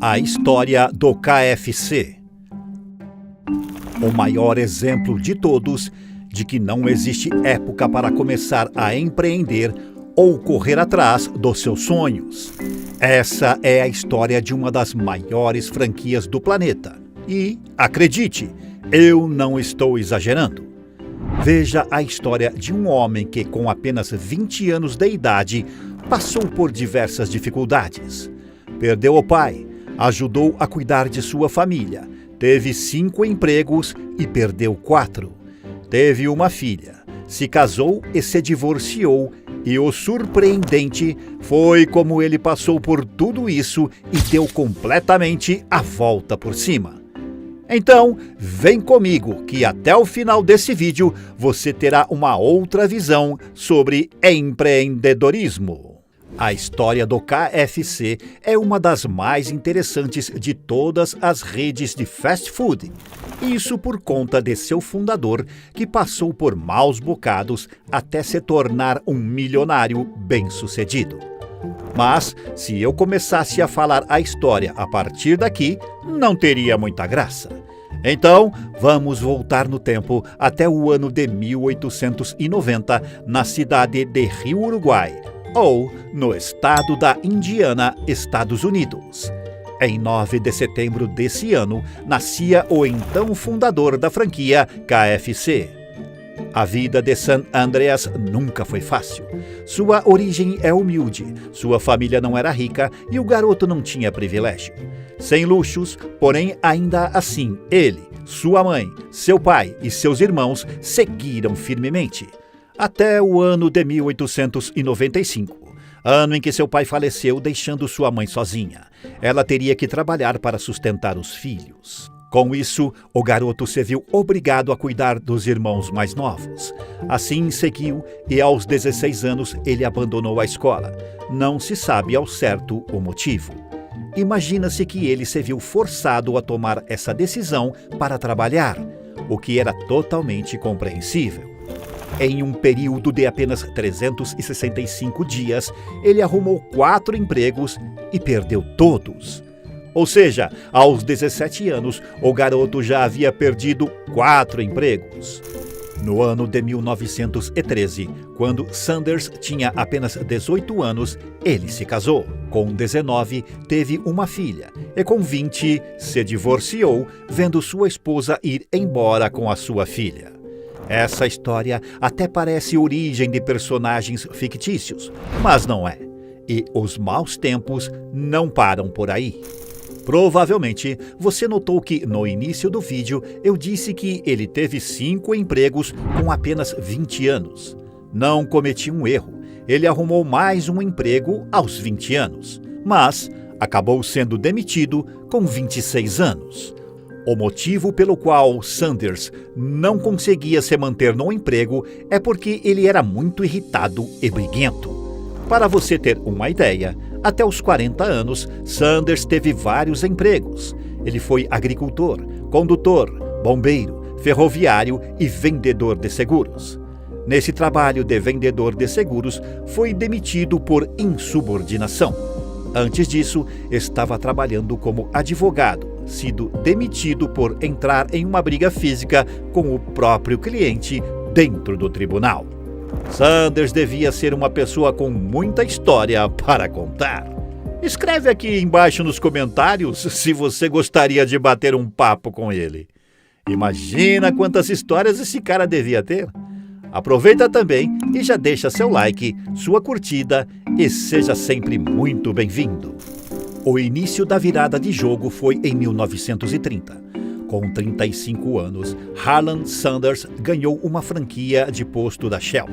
A história do KFC. O maior exemplo de todos de que não existe época para começar a empreender ou correr atrás dos seus sonhos. Essa é a história de uma das maiores franquias do planeta. E, acredite, eu não estou exagerando. Veja a história de um homem que, com apenas 20 anos de idade, passou por diversas dificuldades. Perdeu o pai, ajudou a cuidar de sua família, teve 5 empregos e perdeu 4. Teve uma filha, se casou e se divorciou, e o surpreendente foi como ele passou por tudo isso e deu completamente a volta por cima. Então, vem comigo que até o final desse vídeo você terá uma outra visão sobre empreendedorismo. A história do KFC é uma das mais interessantes de todas as redes de fast food. Isso por conta de seu fundador, que passou por maus bocados até se tornar um milionário bem-sucedido. Mas, se eu começasse a falar a história a partir daqui, não teria muita graça. Então, vamos voltar no tempo até o ano de 1890, na cidade de Rio Uruguai, ou no estado da Indiana, Estados Unidos. Em 9 de setembro desse ano, nascia o então fundador da franquia KFC. A vida de San Andreas nunca foi fácil. Sua origem é humilde, sua família não era rica e o garoto não tinha privilégio. Sem luxos, porém ainda assim, ele, sua mãe, seu pai e seus irmãos seguiram firmemente. Até o ano de 1895, ano em que seu pai faleceu, deixando sua mãe sozinha. Ela teria que trabalhar para sustentar os filhos. Com isso, o garoto se viu obrigado a cuidar dos irmãos mais novos. Assim seguiu e aos 16 anos ele abandonou a escola. Não se sabe ao certo o motivo. Imagina-se que ele se viu forçado a tomar essa decisão para trabalhar, o que era totalmente compreensível. Em um período de apenas 365 dias, ele arrumou 4 empregos e perdeu todos. Ou seja, aos 17 anos, o garoto já havia perdido 4 empregos. No ano de 1913, quando Sanders tinha apenas 18 anos, ele se casou. Com 19, teve uma filha e com 20, se divorciou, vendo sua esposa ir embora com a sua filha. Essa história até parece origem de personagens fictícios, mas não é. E os maus tempos não param por aí. Provavelmente, você notou que no início do vídeo eu disse que ele teve 5 empregos com apenas 20 anos. Não cometi um erro. Ele arrumou mais um emprego aos 20 anos, mas acabou sendo demitido com 26 anos. O motivo pelo qual Sanders não conseguia se manter no emprego é porque ele era muito irritado e briguento. Para você ter uma ideia, até os 40 anos, Sanders teve vários empregos. Ele foi agricultor, condutor, bombeiro, ferroviário e vendedor de seguros. Nesse trabalho de vendedor de seguros, foi demitido por insubordinação. Antes disso, estava trabalhando como advogado, sido demitido por entrar em uma briga física com o próprio cliente dentro do tribunal. Sanders devia ser uma pessoa com muita história para contar. Escreve aqui embaixo nos comentários se você gostaria de bater um papo com ele. Imagina quantas histórias esse cara devia ter. Aproveita também e já deixa seu like, sua curtida e seja sempre muito bem-vindo. O início da virada de jogo foi em 1930. Com 35 anos, Harlan Sanders ganhou uma franquia de posto da Shell.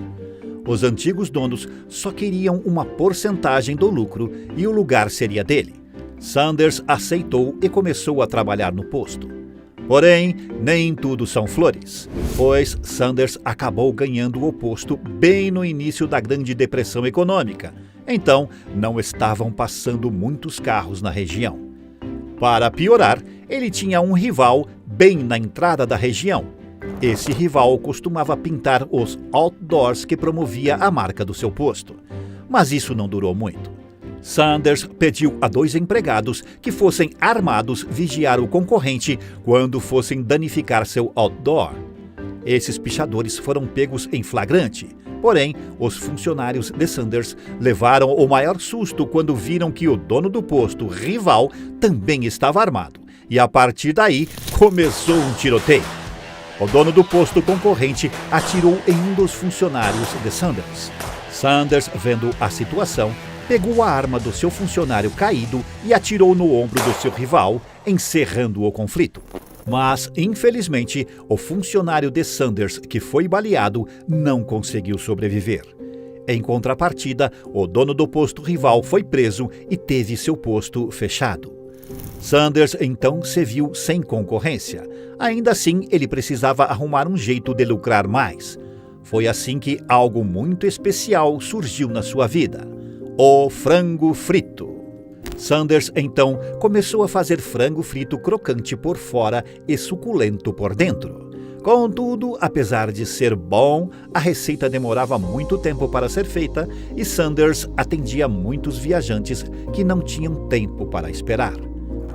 Os antigos donos só queriam uma porcentagem do lucro e o lugar seria dele. Sanders aceitou e começou a trabalhar no posto. Porém, nem tudo são flores, pois Sanders acabou ganhando o posto bem no início da Grande Depressão Econômica. Então, não estavam passando muitos carros na região. Para piorar, ele tinha um rival bem na entrada da região. Esse rival costumava pintar os outdoors que promovia a marca do seu posto. Mas isso não durou muito. Sanders pediu a 2 empregados que fossem armados vigiar o concorrente quando fossem danificar seu outdoor. Esses pichadores foram pegos em flagrante. Porém, os funcionários de Sanders levaram o maior susto quando viram que o dono do posto rival também estava armado. E a partir daí, começou um tiroteio. O dono do posto concorrente atirou em um dos funcionários de Sanders. Sanders, vendo a situação, pegou a arma do seu funcionário caído e atirou no ombro do seu rival, encerrando o conflito. Mas, infelizmente, o funcionário de Sanders que foi baleado não conseguiu sobreviver. Em contrapartida, o dono do posto rival foi preso e teve seu posto fechado. Sanders então se viu sem concorrência. Ainda assim, ele precisava arrumar um jeito de lucrar mais. Foi assim que algo muito especial surgiu na sua vida: o frango frito. Sanders, então, começou a fazer frango frito crocante por fora e suculento por dentro. Contudo, apesar de ser bom, a receita demorava muito tempo para ser feita e Sanders atendia muitos viajantes que não tinham tempo para esperar.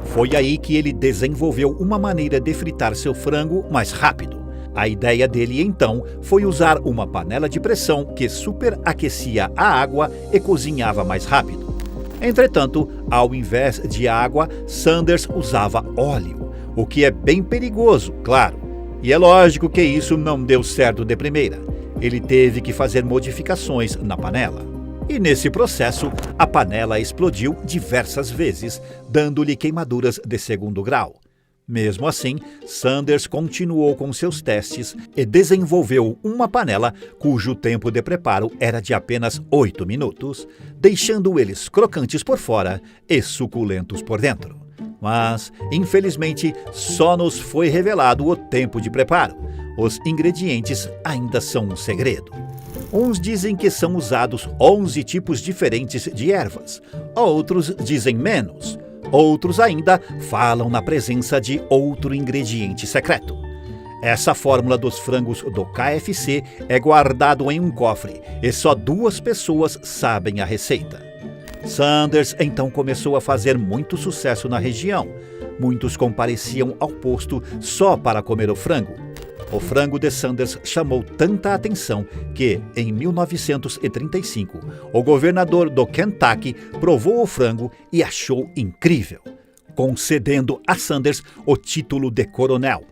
Foi aí que ele desenvolveu uma maneira de fritar seu frango mais rápido. A ideia dele, então, foi usar uma panela de pressão que superaquecia a água e cozinhava mais rápido. Entretanto, ao invés de água, Sanders usava óleo, o que é bem perigoso, claro. E é lógico que isso não deu certo de primeira. Ele teve que fazer modificações na panela. E nesse processo, a panela explodiu diversas vezes, dando-lhe queimaduras de 2º grau. Mesmo assim, Sanders continuou com seus testes e desenvolveu uma panela cujo tempo de preparo era de apenas 8 minutos, deixando eles crocantes por fora e suculentos por dentro. Mas, infelizmente, só nos foi revelado o tempo de preparo. Os ingredientes ainda são um segredo. Uns dizem que são usados 11 tipos diferentes de ervas, outros dizem menos. Outros ainda falam na presença de outro ingrediente secreto. Essa fórmula dos frangos do KFC é guardado em um cofre e só 2 pessoas sabem a receita. Sanders então começou a fazer muito sucesso na região. Muitos compareciam ao posto só para comer o frango. O frango de Sanders chamou tanta atenção que, em 1935, o governador do Kentucky provou o frango e achou incrível, concedendo a Sanders o título de coronel.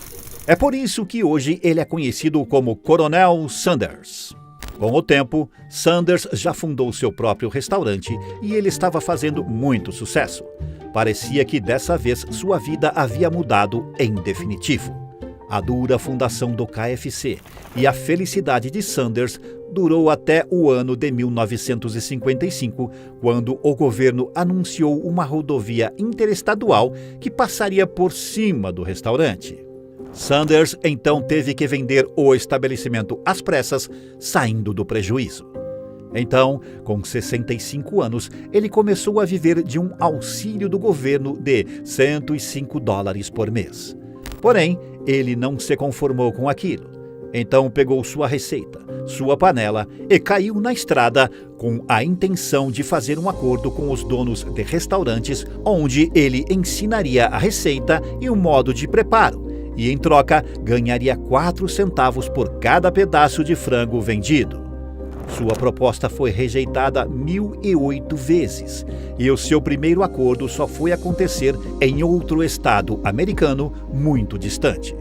É por isso que hoje ele é conhecido como Coronel Sanders. Com o tempo, Sanders já fundou seu próprio restaurante e ele estava fazendo muito sucesso. Parecia que dessa vez sua vida havia mudado em definitivo. A dura fundação do KFC e a felicidade de Sanders durou até o ano de 1955, quando o governo anunciou uma rodovia interestadual que passaria por cima do restaurante. Sanders então teve que vender o estabelecimento às pressas, saindo do prejuízo. Então, com 65 anos, ele começou a viver de um auxílio do governo de $105 por mês. Porém, ele não se conformou com aquilo. Então pegou sua receita, sua panela e caiu na estrada com a intenção de fazer um acordo com os donos de restaurantes, onde ele ensinaria a receita e o modo de preparo, e em troca ganharia 4 centavos por cada pedaço de frango vendido. Sua proposta foi rejeitada 1.008 vezes e o seu primeiro acordo só foi acontecer em outro estado americano muito distante.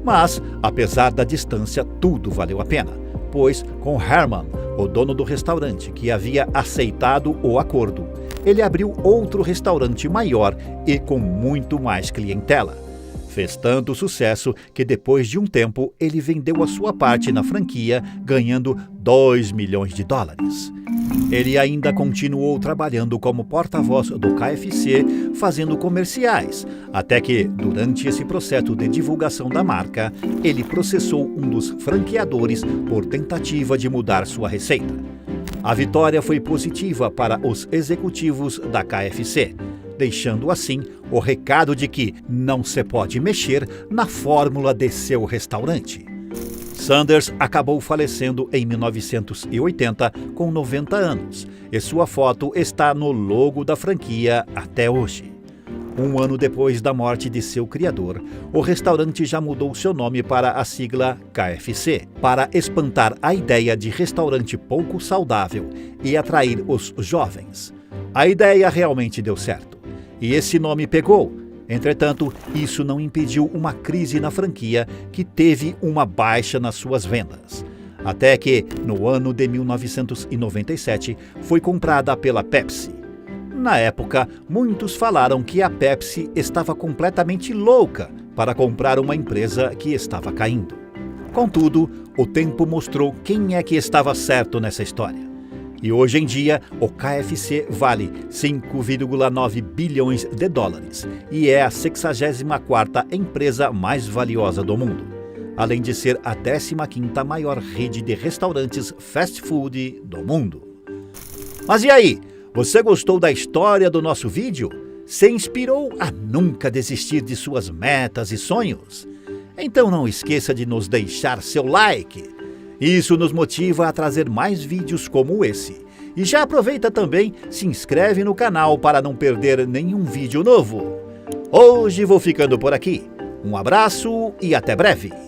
Mas, apesar da distância, tudo valeu a pena, pois com Herman, o dono do restaurante que havia aceitado o acordo, ele abriu outro restaurante maior e com muito mais clientela. Fez tanto sucesso que depois de um tempo ele vendeu a sua parte na franquia, ganhando $2 milhões. Ele ainda continuou trabalhando como porta-voz do KFC, fazendo comerciais, até que, durante esse processo de divulgação da marca, ele processou um dos franqueadores por tentativa de mudar sua receita. A vitória foi positiva para os executivos da KFC, deixando assim o recado de que não se pode mexer na fórmula de seu restaurante. Sanders acabou falecendo em 1980 com 90 anos e sua foto está no logo da franquia até hoje. Um ano depois da morte de seu criador, o restaurante já mudou seu nome para a sigla KFC, para espantar a ideia de restaurante pouco saudável e atrair os jovens. A ideia realmente deu certo, e esse nome pegou. Entretanto, isso não impediu uma crise na franquia que teve uma baixa nas suas vendas. Até que, no ano de 1997, foi comprada pela Pepsi. Na época, muitos falaram que a Pepsi estava completamente louca para comprar uma empresa que estava caindo. Contudo, o tempo mostrou quem é que estava certo nessa história. E hoje em dia, o KFC vale 5,9 bilhões de dólares e é a 64ª empresa mais valiosa do mundo, além de ser a 15ª maior rede de restaurantes fast food do mundo. Mas e aí? Você gostou da história do nosso vídeo? Se inspirou a nunca desistir de suas metas e sonhos? Então não esqueça de nos deixar seu like. Isso nos motiva a trazer mais vídeos como esse. E já aproveita também, se inscreve no canal para não perder nenhum vídeo novo. Hoje vou ficando por aqui. Um abraço e até breve.